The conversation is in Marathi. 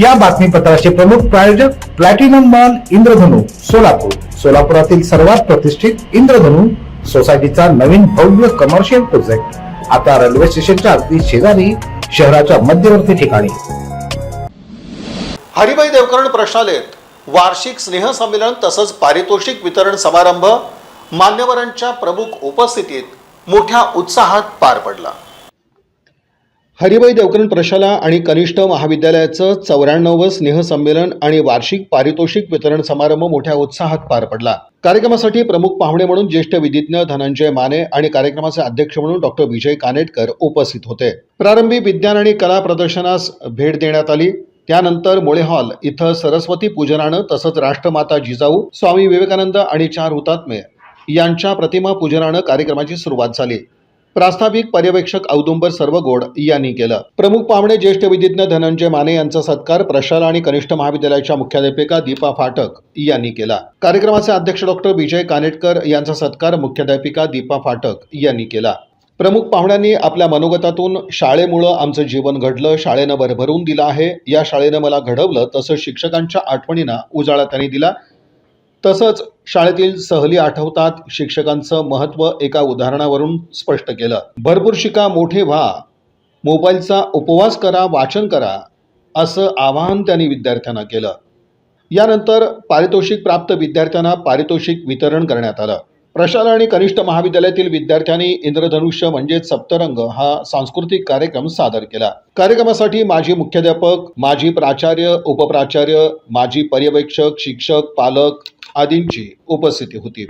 या बातमीपत्राचे प्रमुख प्रायोजक प्लॅटिनम मॉल इंद्रधनु सोलापूर. सोलापुरातील सर्वात प्रतिष्ठित इंद्रधनु सोसायटीचा नवीन भव्य कमर्शियल प्रोजेक्ट आता रेल्वे स्टेशनच्या अगदी शेजारी शहराच्या मध्यवर्ती ठिकाणी. हरिभाई देवकरण प्रशालेत वार्षिक स्नेहसंमेलन तसंच पारितोषिक वितरण समारंभ मान्यवरांच्या प्रमुख उपस्थितीत मोठ्या उत्साहात पार पडला. हरिभाई देवकरण प्रशाला आणि कनिष्ठ महाविद्यालयाचं 94वे स्नेहसंमेलन आणि वार्षिक पारितोषिक वितरण समारंभ मोठ्या उत्साहात पार पडला. कार्यक्रमासाठी प्रमुख पाहुणे म्हणून ज्येष्ठ विधिज्ञ धनंजय माने आणि कार्यक्रमाचे अध्यक्ष म्हणून डॉक्टर विजय कानेटकर उपस्थित होते. प्रारंभी विज्ञान आणि कला प्रदर्शनास भेट देण्यात आली. त्यानंतर मोळे हॉल इथं सरस्वती पूजनानं तसंच राष्ट्रमाता जिजाऊ, स्वामी विवेकानंद आणि 4 हुतात्मे यांच्या प्रतिमा पूजनानं कार्यक्रमाची सुरुवात झाली. प्रास्ताविक पर्यवेक्षक औदुंबर सर्वगोड यांनी केलं. प्रमुख पाहुणे ज्येष्ठ विधिज्ञ धनंजय माने यांचा सत्कार प्रशाला आणि कनिष्ठ महाविद्यालयाच्या मुख्याध्यापिका दीपा फाटक यांनी केला. कार्यक्रमाचे अध्यक्ष डॉक्टर विजय कानेटकर यांचा सत्कार मुख्याध्यापिका दीपा फाटक यांनी केला. प्रमुख पाहुण्यांनी आपल्या मनोगतातून शाळेमुळं आमचं जीवन घडलं, शाळेनं भरभरून दिलं आहे, या शाळेनं मला घडवलं, तसंच शिक्षकांच्या आठवणींना उजाळा त्यांनी दिला. तसंच शाळेतील सहली आठवतात, शिक्षकांचं महत्त्व एका उदाहरणावरून स्पष्ट केलं. भरपूर शिका, मोठे व्हा, मोबाईलचा उपवास करा, वाचन करा, असं आवाहन त्यांनी विद्यार्थ्यांना केलं. यानंतर पारितोषिक प्राप्त विद्यार्थ्यांना पारितोषिक वितरण करण्यात आलं. प्रशाला आणि कनिष्ठ महाविद्यालयातील विद्यार्थ्यांनी इंद्रधनुष्य म्हणजेच सप्तरंग हा सांस्कृतिक कार्यक्रम सादर केला. कार्यक्रमासाठी माजी मुख्याध्यापक, माजी प्राचार्य, उपप्राचार्य, माजी पर्यवेक्षक, शिक्षक, पालक आदींची उपस्थिती होती.